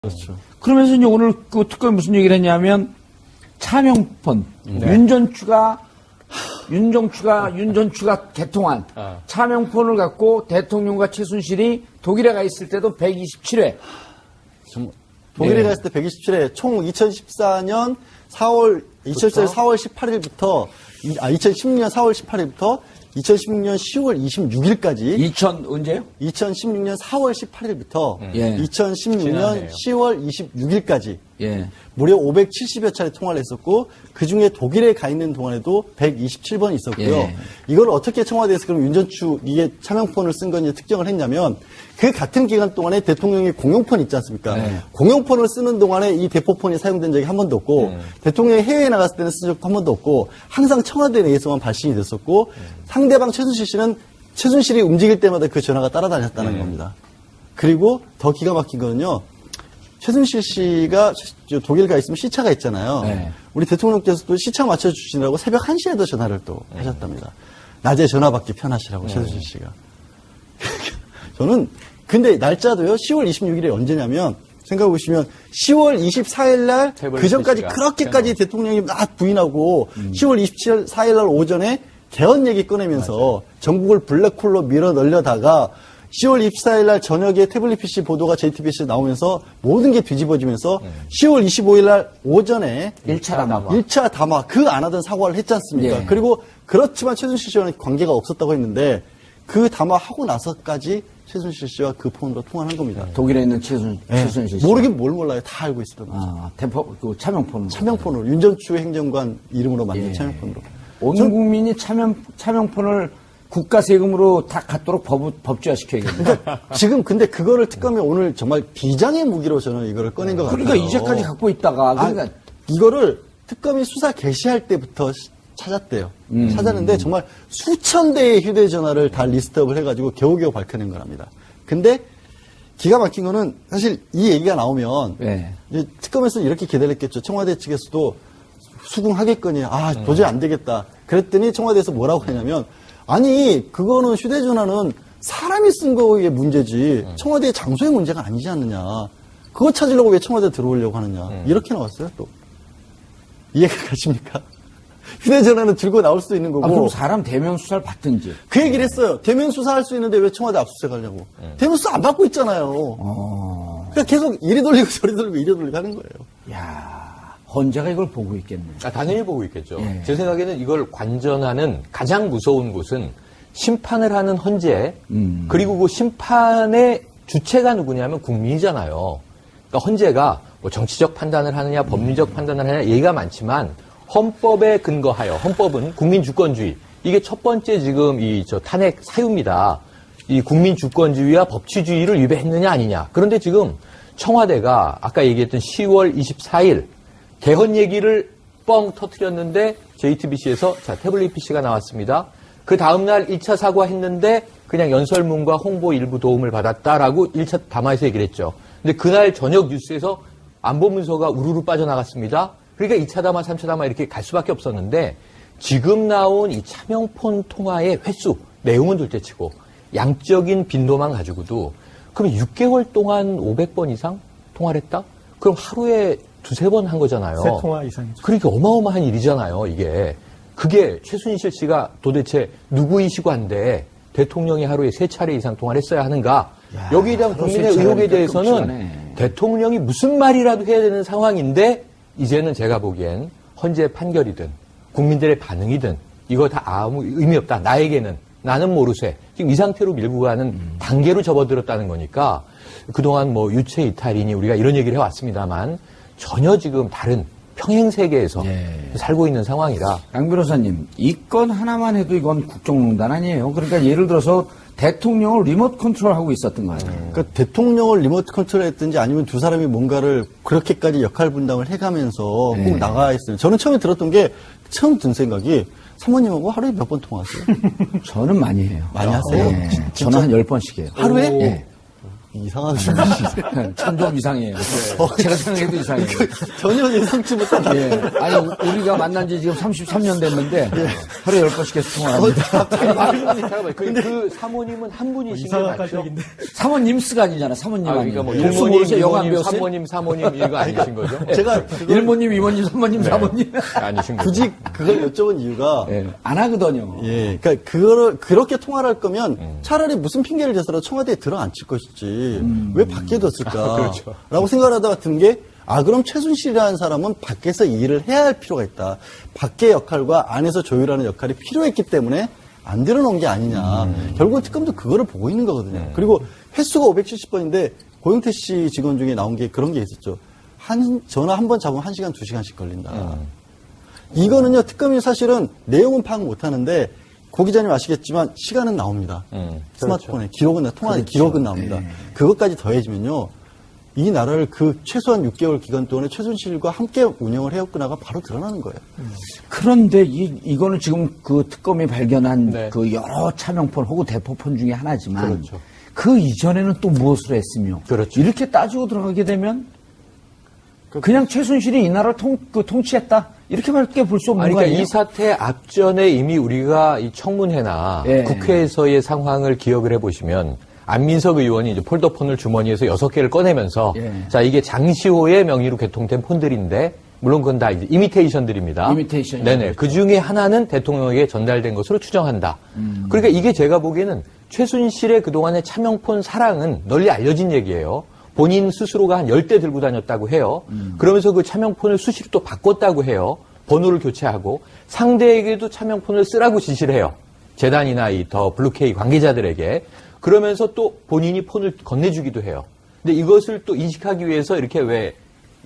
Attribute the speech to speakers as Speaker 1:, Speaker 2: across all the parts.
Speaker 1: 그렇죠.
Speaker 2: 그러면서 이제 오늘 그 특검이 무슨 얘기를 했냐면 차명폰 윤전추가 개통한 차명폰을 갖고 대통령과 최순실이 독일에 가 있을 때도 127회.
Speaker 1: 독일에 갔을 때 127회, 총 2014년 4월 18일부터, 2016년 4월 18일부터 2016년 10월 26일까지.
Speaker 2: 언제요?
Speaker 1: 2016년 4월 18일부터
Speaker 2: 예.
Speaker 1: 2016년 10월 26일까지.
Speaker 2: 예.
Speaker 1: 무려 570여 차례 통화를 했었고, 그 중에 독일에 가 있는 동안에도 127번이 있었고요.
Speaker 2: 예.
Speaker 1: 이걸 어떻게 청와대에서 그럼 윤전추, 이게 차명폰을 쓴 건지 특정을 했냐면, 그 같은 기간 동안에 대통령이 공용폰 있지 않습니까?
Speaker 2: 네.
Speaker 1: 공용폰을 쓰는 동안에 이 대포폰이 사용된 적이 한 번도 없고, 대통령이 해외에 나갔을 때는 쓴 적도 한 번도 없고, 항상 청와대 내에서만 발신이 됐었고, 상대방 최순실 씨는 최순실이 움직일 때마다 그 전화가 따라다녔다는 겁니다. 그리고 더 기가 막힌 거는요, 최순실 씨가 독일 가 있으면 시차가 있잖아요.
Speaker 2: 네.
Speaker 1: 우리 대통령께서도 시차 맞춰주시느라고 새벽 1시에도 전화를 또 하셨답니다. 낮에 전화 받기 편하시라고, 최순실 씨가. 저는, 근데 날짜도요, 10월 26일이 언제냐면, 생각해보시면, 10월 24일 날, 그 전까지 그렇게까지 대통령이 막 부인하고, 10월 24일 날 오전에 개헌 얘기 꺼내면서 전국을 블랙홀로 밀어 넣으려다가, 10월 24일 날 저녁에 태블릿 PC 보도가 JTBC에 나오면서 모든 게 뒤집어지면서 10월 25일 날 오전에 1차 담화 그 안 하던 사과를 했지 않습니까?
Speaker 2: 예.
Speaker 1: 그리고 그렇지만 최순실 씨와는 관계가 없었다고 했는데 그 담화하고 나서까지 최순실 씨와 그 폰으로 통화한 겁니다.
Speaker 2: 독일에 있는 최순실 씨.
Speaker 1: 모르긴 뭘 몰라요. 다 알고 있었던 거죠.
Speaker 2: 그 차명폰.
Speaker 1: 차명폰으로 윤전추 행정관 이름으로 만든 차명폰으로.
Speaker 2: 온 국민이 차명폰을 국가 세금으로 다 갖도록 법제화시켜야겠네요.
Speaker 1: 지금 근데 그거를 특검이 오늘 정말 비장의 무기로 저는 이거를 꺼낸 것 같아요.
Speaker 2: 그러니까 이제까지 갖고 있다가
Speaker 1: 이거를 특검이 수사 개시할 때부터 찾았대요. 찾았는데 정말 수천 대의 휴대전화를 다 리스트업을 해가지고 겨우겨우 밝혀낸 거랍니다. 근데 기가 막힌 거는 사실 이 얘기가 나오면 이제 특검에서 이렇게 기다렸겠죠. 청와대 측에서도 수긍하겠거니 도저히 안 되겠다. 그랬더니 청와대에서 뭐라고 하냐면 아니 그거는 휴대전화는 사람이 쓴 거에 문제지 청와대의 장소의 문제가 아니지 않느냐. 그거 찾으려고 왜 청와대 들어오려고 하느냐. 이렇게 나왔어요 또. 이해가 가십니까? 휴대전화는 들고 나올 수도 있는 거고.
Speaker 2: 그럼 사람 대면 수사를 받든지.
Speaker 1: 그 얘기를 했어요. 대면 수사할 수 있는데 왜 청와대 압수수색 하려고. 대면 수사 안 받고 있잖아요. 그러니까 계속 이리 돌리고 저리 돌리고 이리 돌리고 하는 거예요.
Speaker 2: 야 헌재가 이걸 보고 있겠네.
Speaker 3: 당연히 보고 있겠죠.
Speaker 2: 예.
Speaker 3: 제 생각에는 이걸 관전하는 가장 무서운 곳은 심판을 하는 헌재, 그리고 그 심판의 주체가 누구냐면 국민이잖아요. 그러니까 헌재가 뭐 정치적 판단을 하느냐, 법리적 판단을 하느냐 얘기가 많지만 헌법에 근거하여, 헌법은 국민주권주의. 이게 첫 번째 지금 탄핵 사유입니다. 이 국민주권주의와 법치주의를 위배했느냐 아니냐. 그런데 지금 청와대가 아까 얘기했던 10월 24일 개헌 얘기를 뻥 터뜨렸는데 JTBC에서 태블릿 PC가 나왔습니다. 그 다음날 1차 사과했는데 그냥 연설문과 홍보 일부 도움을 받았다라고 1차 담화에서 얘기를 했죠. 근데 그날 저녁 뉴스에서 안보문서가 우르르 빠져나갔습니다. 그러니까 2차 담화, 3차 담화 이렇게 갈 수밖에 없었는데 지금 나온 이 차명폰 통화의 횟수, 내용은 둘째치고 양적인 빈도만 가지고도 그럼 6개월 동안 500번 이상 통화를 했다? 그럼 하루에 두세 번 한 거잖아요.
Speaker 4: 세 통화 이상이죠.
Speaker 3: 그러니까 어마어마한 일이잖아요, 이게. 그게 최순실 씨가 도대체 누구이시고 한데 대통령이 하루에 3차례 이상 통화를 했어야 하는가? 여기에 대한 국민의 의혹에 대해서는 대통령이 무슨 말이라도 해야 되는 상황인데 이제는 제가 보기엔 헌재 판결이든 국민들의 반응이든 이거 다 아무 의미 없다. 나에게는. 나는 모르쇠. 지금 이 상태로 밀고 가는 단계로 접어들었다는 거니까 그동안 뭐 유체 이탈이니 우리가 이런 얘기를 해왔습니다만 전혀 지금 다른 평행 세계에서 살고 있는 상황이라.
Speaker 2: 양 변호사님, 이 건 하나만 해도 이건 국정농단 아니에요. 그러니까 예를 들어서 대통령을 리모트 컨트롤하고 있었던 거예요.
Speaker 1: 그러니까 대통령을 리모트 컨트롤했든지 아니면 두 사람이 뭔가를 그렇게까지 역할 분담을 해가면서 꼭 나가 있어요. 저는 처음에 들었던 게 처음 든 생각이 사모님하고 하루에 몇 번 통화하세요?
Speaker 2: 저는 많이 해요.
Speaker 1: 많이 하세요?
Speaker 2: 저는 한 10번씩 해요.
Speaker 1: 하루에?
Speaker 2: 예.
Speaker 1: 이상한 분이시죠.
Speaker 2: 참 좀 이상해요. 제가 생각해도 이상해요.
Speaker 1: 전혀 예상치 못한.
Speaker 2: 예. 아니, 우리가 만난 지 지금 33년 됐는데, 하루에 10번씩 계속 통화합니다.
Speaker 3: 잠깐만, 그 사모님은 한 분이신 게 맞죠?
Speaker 2: 사모님스가 아니잖아, 사모님
Speaker 3: 아,
Speaker 2: 아니에요.
Speaker 3: 그러니까 뭐
Speaker 2: 독수
Speaker 3: 일모님,
Speaker 2: 모르세요? 영어 안
Speaker 3: 이모님,
Speaker 2: 배웠어요?
Speaker 3: 사모님 이거 아니신 거죠?
Speaker 1: 제가
Speaker 2: 일모님, 이모님, 사모님, 사모님.
Speaker 3: 아니신 거죠?
Speaker 1: 굳이 그걸 여쭤본 이유가
Speaker 2: 예, 안 하거든요.
Speaker 1: 예, 그러니까 그거를 그렇게 통화를 할 거면 차라리 무슨 핑계를 대서라도 청와대에 들어앉힐 것이지 왜 밖에 뒀을까?
Speaker 3: 그렇죠.
Speaker 1: 라고 생각하다가 든 게 그럼 최순실이라는 사람은 밖에서 이 일을 해야 할 필요가 있다. 밖의 역할과 안에서 조율하는 역할이 필요했기 때문에 안 들어놓은 게 아니냐. 결국은 특검도 그거를 보고 있는 거거든요. 그리고 횟수가 570번인데 고영태 씨 직원 중에 나온 게 그런 게 있었죠. 전화 한 번 잡으면 1시간, 2시간씩 걸린다. 이거는요, 특검이 사실은 내용은 파악 못 하는데, 고 기자님 아시겠지만, 시간은 나옵니다. 스마트폰에. 기록은, 통화 기록은 나옵니다. 그것까지 더해지면요, 이 나라를 그 최소한 6개월 기간 동안에 최순실과 함께 운영을 해왔구나가 바로 드러나는 거예요.
Speaker 2: 그런데 이거는 지금 그 특검이 발견한
Speaker 3: 네.
Speaker 2: 그 여러 차명폰 혹은 대포폰 중에 하나지만,
Speaker 3: 그렇죠.
Speaker 2: 그 이전에는 또 무엇을 했으며,
Speaker 3: 그렇죠.
Speaker 2: 이렇게 따지고 들어가게 되면, 그냥 최순실이 이 나라를 통치했다. 이렇게밖에 볼 수 없는
Speaker 3: 아니,
Speaker 2: 거
Speaker 3: 그러니까
Speaker 2: 아니에요?
Speaker 3: 이 사태 앞전에 이미 우리가 이 청문회나
Speaker 2: 예.
Speaker 3: 국회에서의 상황을 기억을 해보시면 안민석 의원이 이제 폴더폰을 주머니에서 6개를 꺼내면서
Speaker 2: 예.
Speaker 3: 자, 이게 장시호의 명의로 개통된 폰들인데 물론 그건 다 이제 이미테이션들입니다.
Speaker 2: 이미테이션이죠.
Speaker 3: 네네. 그 중에 하나는 대통령에게 전달된 것으로 추정한다. 그러니까 이게 제가 보기에는 최순실의 그동안의 차명폰 사랑은 널리 알려진 얘기예요. 본인 스스로가 한 10대 들고 다녔다고 해요. 그러면서 그 차명폰을 수시로 또 바꿨다고 해요. 번호를 교체하고 상대에게도 차명폰을 쓰라고 지시를 해요. 재단이나 이 더 블루케이 관계자들에게. 그러면서 또 본인이 폰을 건네주기도 해요. 근데 이것을 또 인식하기 위해서 이렇게 왜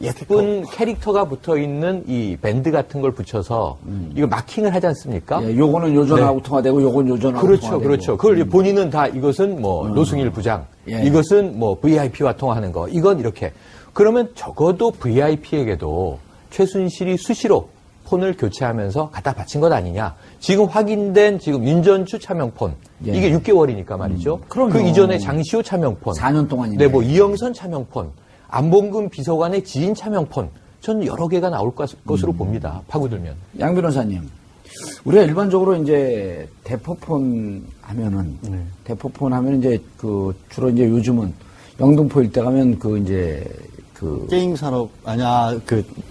Speaker 3: 예쁜 캐릭터가 붙어 있는 이 밴드 같은 걸 붙여서 이거 마킹을 하지 않습니까?
Speaker 2: 예, 요거는 요전하고 통화되고, 요건 요전하고
Speaker 3: 그렇죠,
Speaker 2: 통화되고.
Speaker 3: 그렇죠. 그걸 본인은 다 이것은 뭐 노승일 부장,
Speaker 2: 예.
Speaker 3: 이것은 뭐 VIP와 통화하는 거, 이건 이렇게. 그러면 적어도 VIP에게도 최순실이 수시로 폰을 교체하면서 갖다 바친 것 아니냐. 지금 확인된 지금 윤전추 차명폰,
Speaker 2: 예.
Speaker 3: 이게 6개월이니까 말이죠.
Speaker 2: 그럼요.
Speaker 3: 그 이전에 장시호 차명폰,
Speaker 2: 4년 동안인데.
Speaker 3: 네, 뭐 이영선 차명폰, 안봉근 비서관의 지인 차명폰, 저는 여러 개가 나올 것으로 봅니다. 파고들면.
Speaker 2: 양 변호사님, 우리가 일반적으로 이제 대포폰 하면은, 대포폰 하면 이제 그 주로 이제 요즘은 영등포 일대 가면 그 이제 그
Speaker 1: 게임 산업,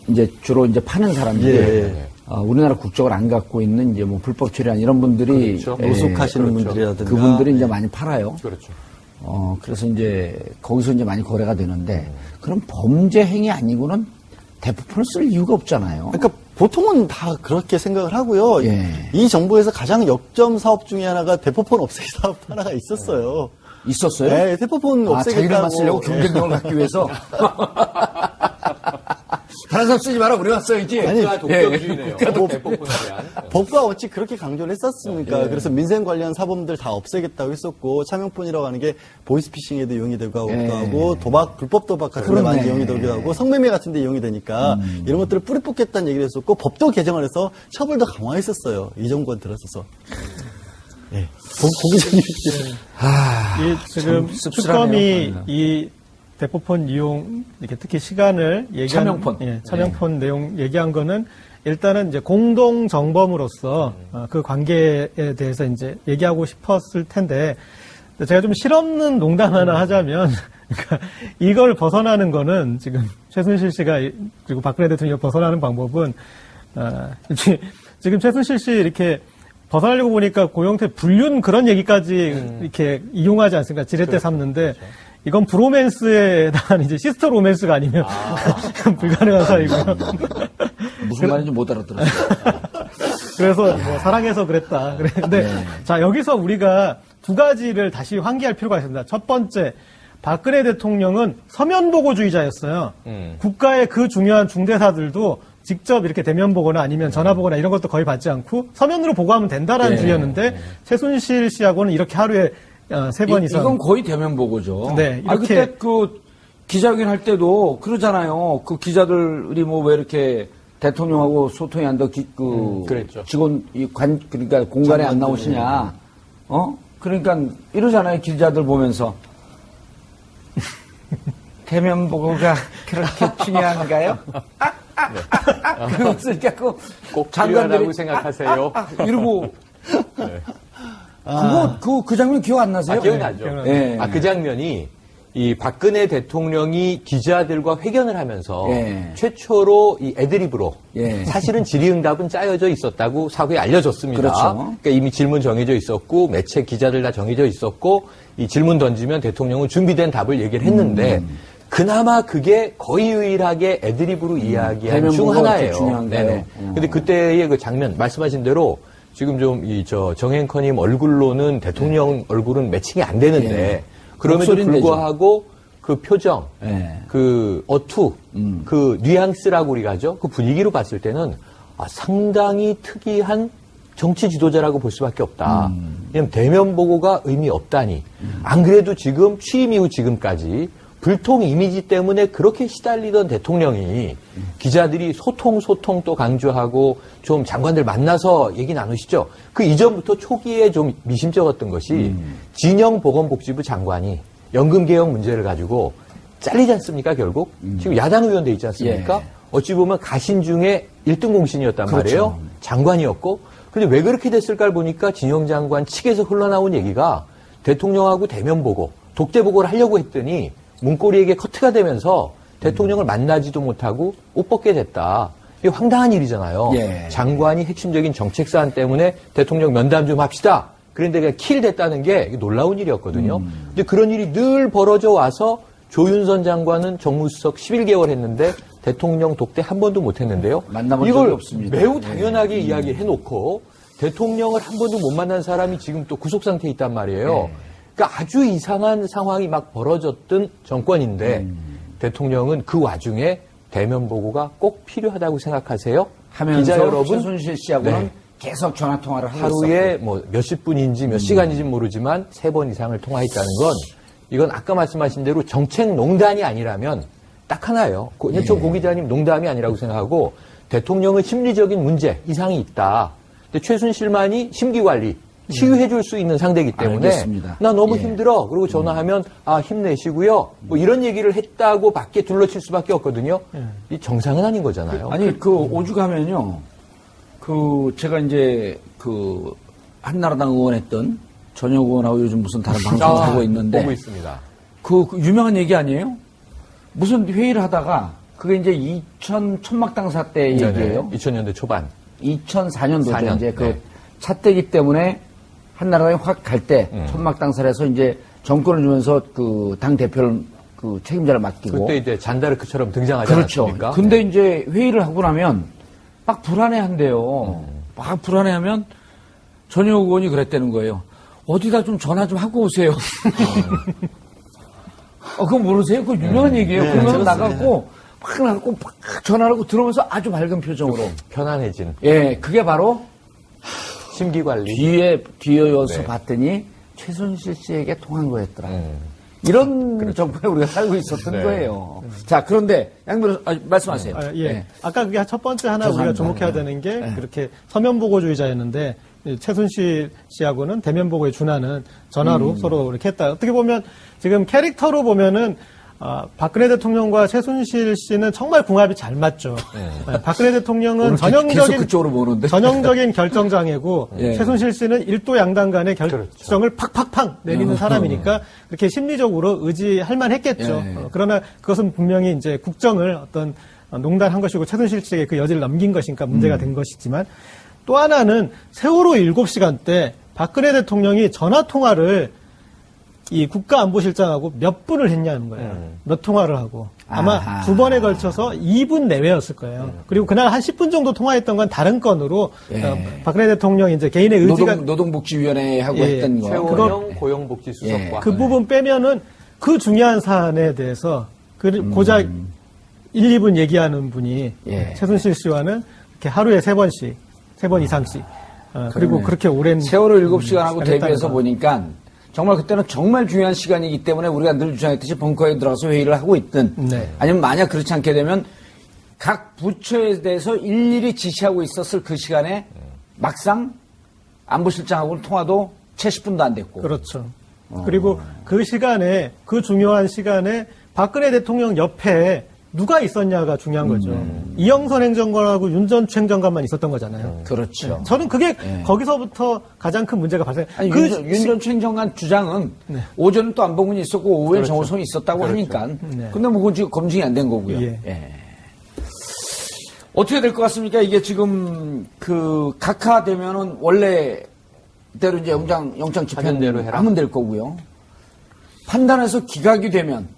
Speaker 2: 이제 주로 이제 파는 사람들이
Speaker 1: 예.
Speaker 2: 우리나라 국적을 안 갖고 있는 이제 뭐 불법 출연 이런 분들이
Speaker 3: 그렇죠.
Speaker 1: 노숙하시는
Speaker 3: 그렇죠.
Speaker 1: 분들이라든가.
Speaker 2: 그분들이 이제 많이 팔아요.
Speaker 3: 그렇죠.
Speaker 2: 그래서 이제 거기서 이제 많이 거래가 되는데 그럼 범죄 행위 아니고는 대포폰을 쓸 이유가 없잖아요.
Speaker 1: 그러니까 보통은 다 그렇게 생각을 하고요.
Speaker 2: 예.
Speaker 1: 이 정부에서 가장 역점 사업 중에 하나가 대포폰 없애기 사업 하나가 있었어요.
Speaker 2: 있었어요?
Speaker 1: 네, 대포폰 없애겠다고.
Speaker 2: 자기들만 쓰려고 경쟁력을 갖기 위해서. 다른 사람 쓰지 마라, 우리가 써야지.
Speaker 1: 아니,
Speaker 3: 독점주의네요. 대포폰에 대한.
Speaker 1: 법과 어찌 그렇게 강조를 했었습니까?
Speaker 2: 예.
Speaker 1: 그래서 민생 관련 사범들 다 없애겠다고 했었고, 차명폰이라고 하는 게 보이스피싱에도 이용이 되고
Speaker 2: 예.
Speaker 1: 하고, 불법 도박 같은 데
Speaker 2: 그러네.
Speaker 1: 많이 이용이 되기도 하고, 성매매 같은 데 이용이 되니까, 이런 것들을 뿌리 뽑겠다는 얘기를 했었고, 법도 개정을 해서 처벌도 강화했었어요. 이 정권 들어서서. 네. 고기자님.
Speaker 4: 지금 특검이 이 대포폰 이용 이렇게 특히 시간을 얘기한
Speaker 2: 차명폰.
Speaker 4: 차명폰 내용 얘기한 거는 일단은 이제 공동 정범으로서 그 관계에 대해서 이제 얘기하고 싶었을 텐데 제가 좀 실없는 농담 하나 하자면 그러니까 이걸 벗어나는 거는 지금 최순실 씨가 그리고 박근혜 대통령이 벗어나는 방법은 지금 최순실 씨 이렇게 벗어나려고 보니까 고영태 불륜 그런 얘기까지 이렇게 이용하지 않습니까? 지렛대 삼는데 이건 브로맨스에 해당하는 이제 시스터 로맨스가 아니면 불가능한 사이고요.
Speaker 2: 무슨 말인지 못 알아들었어요.
Speaker 4: 그래서 뭐 사랑해서 그랬다. 그랬는데 자 여기서 우리가 두 가지를 다시 환기할 필요가 있습니다. 첫 번째 박근혜 대통령은 서면 보고주의자였어요. 국가의 그 중요한 중대사들도 직접 이렇게 대면 보거나 아니면 전화 보거나 이런 것도 거의 받지 않고 서면으로 보고하면 된다라는 주의였는데 최순실 씨하고는 이렇게 하루에 3번 이상.
Speaker 2: 이건 거의 대면 보고죠.
Speaker 4: 네,
Speaker 2: 아,
Speaker 4: 이렇게.
Speaker 2: 그때 그 기자회견 할 때도 그러잖아요. 그 기자들이 뭐 왜 이렇게 대통령하고 소통이 안 돼,
Speaker 3: 그랬죠.
Speaker 2: 직원, 그러니까 공간에 안 나오시냐. 그러니까 이러잖아요. 기자들 보면서. 대면 보고가 그렇게 중요한가요? 그것을 자꾸
Speaker 3: 꼭
Speaker 2: 장관들이
Speaker 3: 필요하다고 생각하세요.
Speaker 2: 이러고 그 장면 기억 안 나세요?
Speaker 3: 기억나죠.
Speaker 2: 네.
Speaker 3: 그 장면이 이 박근혜 대통령이 기자들과 회견을 하면서
Speaker 2: 예.
Speaker 3: 최초로 이 애드립으로
Speaker 2: 예.
Speaker 3: 사실은 질의응답은 짜여져 있었다고 사후에 알려졌습니다.
Speaker 2: 그렇죠.
Speaker 3: 그러니까 이미 질문 정해져 있었고 매체 기자들 다 정해져 있었고 이 질문 던지면 대통령은 준비된 답을 얘기를 했는데 그나마 그게 거의 유일하게 애드립으로 이야기한
Speaker 2: 대면
Speaker 3: 중
Speaker 2: 보고가
Speaker 3: 하나예요.
Speaker 2: 이렇게 중요한가요?
Speaker 3: 네네. 근데 그때의 그 장면 말씀하신 대로 지금 좀 정 앵커님 얼굴로는 대통령 얼굴은 매칭이 안 되는데
Speaker 2: 예.
Speaker 3: 그럼에도
Speaker 2: 목소리는
Speaker 3: 불구하고 그 표정,
Speaker 2: 예.
Speaker 3: 그 어투, 그 뉘앙스라고 우리가 하죠. 그 분위기로 봤을 때는 상당히 특이한 정치 지도자라고 볼 수밖에 없다. 왜냐면 대면 보고가 의미 없다니. 안 그래도 지금 취임 이후 지금까지 불통 이미지 때문에 그렇게 시달리던 대통령이 기자들이 소통 또 강조하고 좀 장관들 만나서 얘기 나누시죠. 그 이전부터 초기에 좀 미심쩍었던 것이 진영보건복지부 장관이 연금개혁 문제를 가지고 잘리지 않습니까, 결국? 지금 야당 의원돼 있지 않습니까?
Speaker 2: 예.
Speaker 3: 어찌 보면 가신 중에 1등 공신이었단
Speaker 2: 그렇죠.
Speaker 3: 말이에요. 장관이었고. 근데 왜 그렇게 됐을까를 보니까 진영 장관 측에서 흘러나온 얘기가 대통령하고 대면 보고, 독대 보고를 하려고 했더니 문고리에게 커트가 되면서 대통령을 만나지도 못하고 옷 벗게 됐다. 이게 황당한 일이잖아요.
Speaker 2: 예.
Speaker 3: 장관이 핵심적인 정책 사안 때문에 대통령 면담 좀 합시다. 그런데 그냥 킬 됐다는 게 놀라운 일이었거든요. 근데 그런 일이 늘 벌어져 와서 조윤선 장관은 정무수석 11개월 했는데 대통령 독대 한 번도 못 했는데요.
Speaker 2: 만나본 적이
Speaker 3: 이걸
Speaker 2: 없습니다.
Speaker 3: 매우 당연하게 이야기해놓고 대통령을 한 번도 못 만난 사람이 지금 또 구속 상태에 있단 말이에요. 그러니까 아주 이상한 상황이 막 벌어졌던 정권인데 대통령은 그 와중에 대면 보고가 꼭 필요하다고 생각하세요?
Speaker 2: 하면서
Speaker 3: 기자 여러분,
Speaker 2: 최순실 씨하고는
Speaker 3: 네.
Speaker 2: 계속 전화 통화를 하고
Speaker 3: 하루에 뭐 몇십 분인지 몇 시간인지 모르지만 3번 이상을 통화했다는 건 이건 아까 말씀하신 대로 정책 농단이 아니라면 딱 하나예요. 그냥 저 고 기자님 농담이 아니라고 생각하고 대통령은 심리적인 문제, 이상이 있다. 근데 최순실만이 심기관리, 치유해줄 수 있는 상대이기 때문에
Speaker 2: 알겠습니다.
Speaker 3: 나 너무
Speaker 2: 예.
Speaker 3: 힘들어. 그리고 전화하면 힘내시고요. 뭐 이런 얘기를 했다고 밖에 둘러칠 수밖에 없거든요. 이 정상은 아닌 거잖아요.
Speaker 2: 아니 그 오죽하면요. 그 제가 이제 그 한나라당 의원했던 전혁 의원하고 요즘 무슨 다른 방송을 하고 있는데
Speaker 3: 보고 있습니다.
Speaker 2: 그 유명한 얘기 아니에요? 무슨 회의를 하다가 그게 이제 천막당사 때 얘기예요.
Speaker 3: 2000년대 초반.
Speaker 2: 2004년도죠.
Speaker 3: 4년,
Speaker 2: 이제 그
Speaker 3: 네.
Speaker 2: 차떼기 때문에 한나라당이 확 갈 때 천막당사를 해서 이제 정권을 주면서 그 당 대표를 그 책임자를 맡기고
Speaker 3: 그때 이제 잔다르크처럼 등장하지
Speaker 2: 그렇죠.
Speaker 3: 않았습니까?
Speaker 2: 근데 이제 회의를 하고 나면 막 불안해한대요. 막 불안해하면 전혁 의원이 그랬다는 거예요. 어디다 좀 전화 좀 하고 오세요. 그거 모르세요? 그거 유명한 얘기예요. 그러면 나가고 막 나가고 막 전화를 하고 들어오면서 아주 밝은 표정으로.
Speaker 3: 편안해진
Speaker 2: 예, 그게 바로
Speaker 3: 심기관리.
Speaker 2: 뒤에서
Speaker 3: 네.
Speaker 2: 봤더니 최순실 씨에게 통한 거였더라. 이런 정부에 우리가 살고 있었던
Speaker 3: 네.
Speaker 2: 거예요. 자, 그런데 양변호 말씀하세요.
Speaker 4: 예.
Speaker 2: 네.
Speaker 4: 아까 그게 첫 번째 하나 우리가
Speaker 2: 죄송합니다.
Speaker 4: 주목해야 되는 게 그렇게 서면 보고주의자였는데 최순실 씨하고는 대면 보고에 준하는 전화로 서로 이렇게 했다. 어떻게 보면 지금 캐릭터로 보면은 박근혜 대통령과 최순실 씨는 정말 궁합이 잘 맞죠. 박근혜 대통령은
Speaker 2: 오늘 계속 그쪽으로 보는데.
Speaker 4: 전형적인 결정장애고
Speaker 2: 예.
Speaker 4: 최순실 씨는 일도 양당 간의 결정을 팍팍팍 내리는 사람이니까 그렇게 심리적으로 의지할 만했겠죠.
Speaker 2: 예.
Speaker 4: 그러나 그것은 분명히 이제 국정을 어떤 농단한 것이고 최순실 씨에게 그 여지를 넘긴 것이니까 문제가 된 것이지만 또 하나는 세월호 7시간 때 박근혜 대통령이 전화 통화를 이 국가안보실장하고 몇 분을 했냐는 거예요. 몇 통화를 하고. 아마
Speaker 2: 아하.
Speaker 4: 2번에 걸쳐서 2분 내외였을 거예요. 그리고 그날 한 10분 정도 통화했던 건 다른 건으로
Speaker 2: 예.
Speaker 4: 박근혜 대통령이 이제 개인의 의지가
Speaker 2: 노동복지위원회하고
Speaker 4: 예,
Speaker 2: 했던 거.
Speaker 3: 최원영 고용복지수석과
Speaker 2: 예.
Speaker 4: 그 부분 빼면은 그 중요한 사안에 대해서 고작 1, 2분 얘기하는 분이
Speaker 2: 예.
Speaker 4: 최순실 씨와는 이렇게 하루에 3번씩, 3번 이상씩. 그리고
Speaker 2: 그러네.
Speaker 4: 그렇게 오랜
Speaker 2: 세월호 7시간하고
Speaker 4: 시간을
Speaker 2: 대비해서
Speaker 4: 했다는 거.
Speaker 2: 보니까 정말 그때는 정말 중요한 시간이기 때문에 우리가 늘 주장했듯이 벙커에 들어가서 회의를 하고 있든
Speaker 4: 네.
Speaker 2: 아니면 만약 그렇지 않게 되면 각 부처에 대해서 일일이 지시하고 있었을 그 시간에 막상 안보실장하고는 통화도 채 10분도 안 됐고.
Speaker 4: 그렇죠. 그리고 그 시간에, 그 중요한 시간에 박근혜 대통령 옆에 누가 있었냐가 중요한 거죠. 이영선 행정관하고 윤 전 행정관만 있었던 거잖아요.
Speaker 2: 그렇죠.
Speaker 4: 저는 그게 거기서부터 가장 큰 문제가 발생.
Speaker 2: 아니, 윤 전 행정관 주장은 오전은 또 안봉근이 있었고 오후에 정호성이 있었다고 하니까. 근데 뭐 그건 지금 검증이 안 된 거고요. 예. 어떻게 될 것 같습니까? 이게 지금 그 각하되면은 원래대로 이제 영장 집행대로 하면 될 거고요. 판단해서 기각이 되면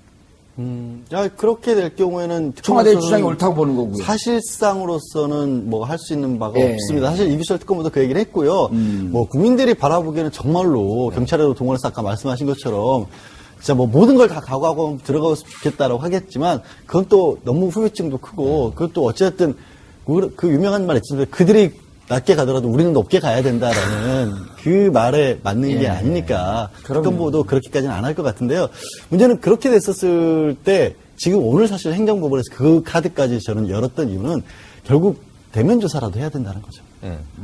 Speaker 1: 그렇게 될 경우에는
Speaker 2: 청와대 주장이 옳다고 보는 거고요.
Speaker 1: 사실상으로서는 뭐 할 수 있는 바가
Speaker 2: 예.
Speaker 1: 없습니다. 사실 이규철 특검도 그 얘기를 했고요. 뭐 국민들이 바라보기에는 정말로 경찰에도 동원해서 아까 말씀하신 것처럼 진짜 뭐 모든 걸 다 각오하고 들어가고 싶겠다라고 하겠지만 그건 또 너무 후유증도 크고 그것도 어쨌든 그 유명한 말 있잖아요. 그들이 낮게 가더라도 우리는 높게 가야 된다라는 그 말에 맞는 게 아니니까 특검보도 그렇게까지는 안 할 것 같은데요. 문제는 그렇게 됐었을 때 지금 오늘 사실 행정법원에서 그 카드까지 저는 열었던 이유는 결국 대면 조사라도 해야 된다는 거죠.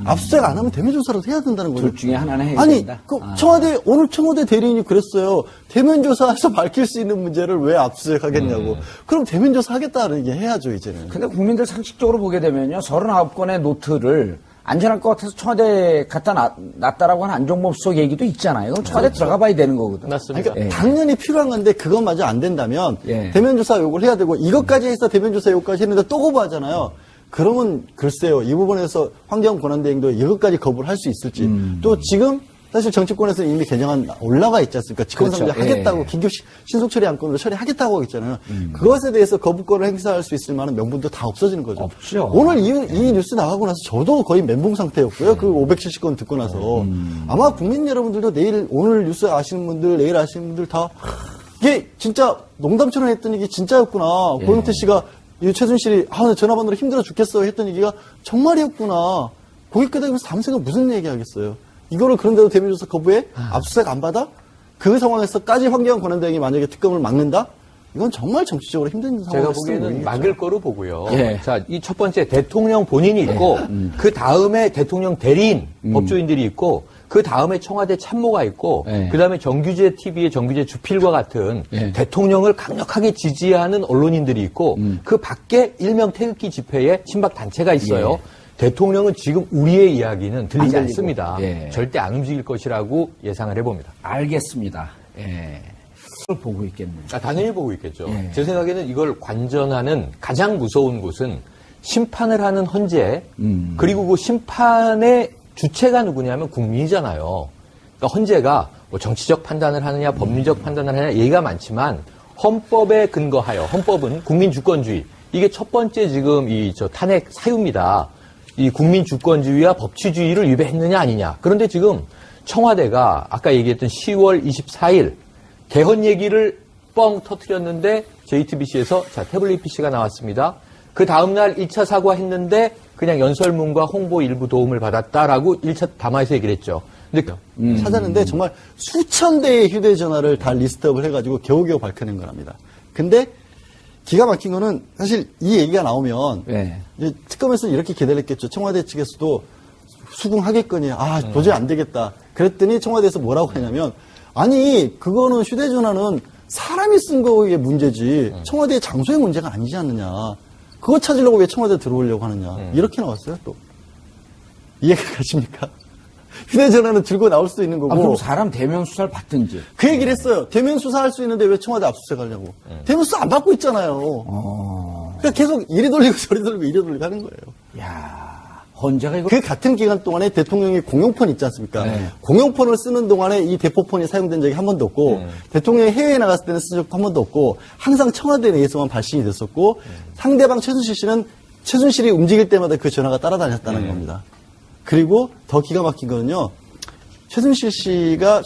Speaker 1: 압수수색 안 하면 대면 조사라도 해야 된다는 거죠.
Speaker 2: 둘 중에 하나는 해야
Speaker 1: 아니,
Speaker 2: 된다.
Speaker 1: 오늘 청와대 대리인이 그랬어요. 대면 조사해서 밝힐 수 있는 문제를 왜 압수수색 하겠냐고. 그럼 대면 조사 하겠다는 얘기 해야죠, 이제는.
Speaker 2: 근데 국민들 상식적으로 보게 되면요. 39건의 노트를 안전할 것 같아서 청와대 갖다 놨다라고 하는 안종범 수석 얘기도 있잖아요. 그럼 청와대 들어가 봐야 되는 거거든.
Speaker 3: 맞습니다.
Speaker 1: 그러니까 당연히 필요한 건데 그것마저 안 된다면 대면 조사 요구를 해야 되고 이것까지 해서 대면 조사 요구까지 했는데 또 거부하잖아요. 그러면 글쎄요. 이 부분에서 환경 권한대행도 이것까지 거부를 할 수 있을지. 또 지금 사실 정치권에서는 이미 개정안 올라가 있지 않습니까? 직권상정 하겠다고 긴급 신속 처리 안건으로 처리하겠다고 하고 있잖아요. 그것에 대해서 거부권을 행사할 수 있을 만한 명분도 다 없어지는 거죠.
Speaker 2: 없죠.
Speaker 1: 오늘 이 뉴스 나가고 나서 저도 거의 멘붕 상태였고요. 그 570건 듣고 나서 아마 국민 여러분들도 오늘 뉴스 아시는 분들, 내일 아시는 분들 다 이게 진짜 농담처럼 했던 얘기 진짜였구나. 고영태 씨가 최순실이 나 전화번호로 힘들어 죽겠어 했던 얘기가 정말이었구나. 고개 끄덕이면서 밤새가 무슨 얘기 하겠어요. 이거를 그런데도 대면조사 거부해? 압수수색 안 받아? 그 상황에서까지 환경 권한대행이 만약에 특검을 막는다? 이건 정말 정치적으로 힘든 상황이죠.
Speaker 3: 제가 보기에는 막을 거로 보고요. 자, 이 첫 번째 대통령 본인이 있고 그 다음에 대통령 대리인 법조인들이 있고 그 다음에 청와대 참모가 있고 그 다음에 정규제 TV의 정규제 주필과 같은 대통령을 강력하게 지지하는 언론인들이 있고 그 밖에 일명 태극기 집회에 친박 단체가 있어요. 대통령은 지금 우리의 이야기는 들리지 않습니다. 절대 안 움직일 것이라고 예상을 해봅니다.
Speaker 2: 알겠습니다. 그걸 보고 있겠네요.
Speaker 3: 당연히 보고 있겠죠. 제 생각에는 이걸 관전하는 가장 무서운 곳은 심판을 하는 헌재 그리고 그 심판의 주체가 누구냐면 국민이잖아요. 그러니까 헌재가 뭐 정치적 판단을 하느냐 법리적 판단을 하느냐 얘기가 많지만 헌법에 근거하여 헌법은 국민 주권주의 이게 첫 번째 지금 탄핵 사유입니다. 이 국민 주권주의와 법치주의를 위배했느냐 아니냐. 그런데 지금 청와대가 아까 얘기했던 10월 24일 개헌 얘기를 뻥 터뜨렸는데 JTBC에서 태블릿 PC가 나왔습니다. 그 다음날 1차 사과했는데 그냥 연설문과 홍보 일부 도움을 받았다라고 1차 담화에서 얘기를 했죠. 근데
Speaker 1: 찾았는데 정말 수천 대의 휴대전화를 다 리스트업을 해가지고 겨우겨우 밝혀낸 거랍니다. 근데 기가 막힌 거는 사실 이 얘기가 나오면 이제 특검에서 이렇게 기다렸겠죠. 청와대 측에서도 수긍하겠거니 도저히 안 되겠다. 그랬더니 청와대에서 뭐라고 하냐면 아니 그거는 휴대전화는 사람이 쓴 거에 문제지 청와대의 장소의 문제가 아니지 않느냐. 그거 찾으려고 왜 청와대 들어오려고 하느냐. 이렇게 나왔어요 또. 이해가 가십니까? 휴대전화는 들고 나올 수도 있는 거고.
Speaker 2: 그럼 사람 대면 수사를 받든지.
Speaker 1: 그 얘기를 했어요. 대면 수사할 수 있는데 왜 청와대 압수수색 하려고. 대면 수사 안 받고 있잖아요. 그러니까 계속 이리 돌리고 저리 돌리고 이리 돌리고 하는 거예요.
Speaker 2: 야 헌재가 이거.
Speaker 1: 그 같은 기간 동안에 대통령이 공용폰 있지 않습니까? 공용폰을 쓰는 동안에 이 대포폰이 사용된 적이 한 번도 없고 대통령이 해외에 나갔을 때는 쓴 적도 한 번도 없고 항상 청와대 내에서만 발신이 됐었고 상대방 최순실 씨는 최순실이 움직일 때마다 그 전화가 따라다녔다는 겁니다. 그리고 더 기가 막힌 거는요. 최순실 씨가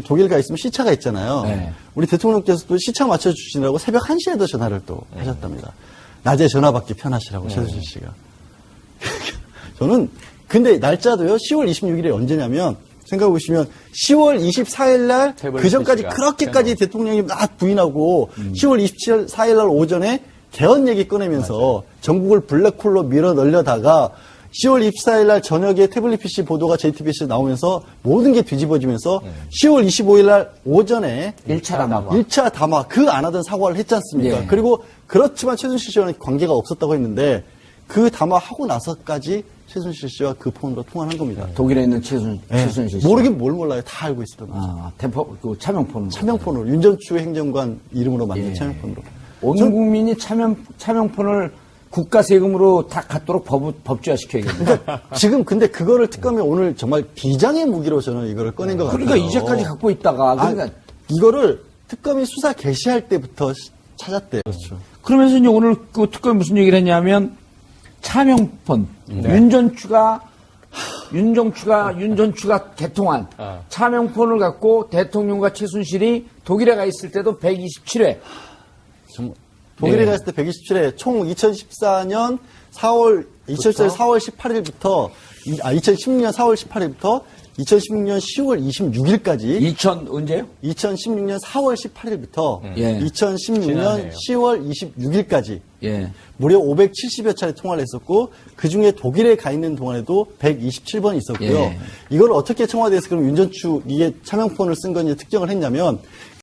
Speaker 1: 독일 가 있으면 시차가 있잖아요. 우리 대통령께서도 시차 맞춰주시느라고 새벽 1시에도 전화를 또 하셨답니다. 낮에 전화 받기 편하시라고 최순실 씨가. 저는 근데 날짜도요. 10월 26일에 언제냐면 생각해 보시면 10월 24일 날 그 전까지 그렇게까지 대통령이 막 부인하고 10월 24일 날 오전에 개헌 얘기 꺼내면서 전국을 블랙홀로 밀어 넣으려다가 10월 24일 날 저녁에 태블릿 PC 보도가 JTBC에 나오면서 모든 게 뒤집어지면서 10월 25일 날 오전에 1차 담화 그 안 하던 사과를 했지 않습니까?
Speaker 2: 예.
Speaker 1: 그리고 그렇지만 최순실 씨와는 관계가 없었다고 했는데 그 담화하고 나서까지 최순실 씨와 그 폰으로 통화한 겁니다.
Speaker 2: 독일에 있는 최순실 씨.
Speaker 1: 모르긴 뭘 몰라요. 다 알고 있었던 거죠.
Speaker 2: 아, 그 차명폰으로.
Speaker 1: 차명폰으로 윤전추 행정관 이름으로 만든 차명폰으로.
Speaker 2: 온 국민이 차명폰을 국가 세금으로 다 갖도록 법제화 시켜야겠네.
Speaker 1: 지금 근데 그거를 특검이 오늘 정말 비장의 무기로 저는 이거를 꺼낸 것 같아요.
Speaker 2: 그러니까 이제까지 갖고 있다가 그러니까
Speaker 1: 이거를 특검이 수사 개시할 때부터 찾았대요. 그렇죠.
Speaker 2: 그러면서 이제 오늘 그 특검이 무슨 얘기를 했냐면 차명폰 윤전추가 개통한 차명폰을 갖고 대통령과 최순실이 독일에 가 있을 때도 127회.
Speaker 1: 독일에 갔을 때 127회, 총 2014년 4월 18일부터, 2016년 4월 18일부터 2016년 10월 26일까지.
Speaker 2: 언제요?
Speaker 1: 2016년 4월 18일부터
Speaker 2: 예.
Speaker 1: 2016년
Speaker 3: 지나네요.
Speaker 1: 10월 26일까지.
Speaker 2: 예.
Speaker 1: 무려 570여 차례 통화를 했었고, 그 중에 독일에 가 있는 동안에도 127번이 있었고요.
Speaker 2: 예.
Speaker 1: 이걸 어떻게 청와대에서 그럼 윤전추, 이게 차명폰을 쓴 건지 특정을 했냐면,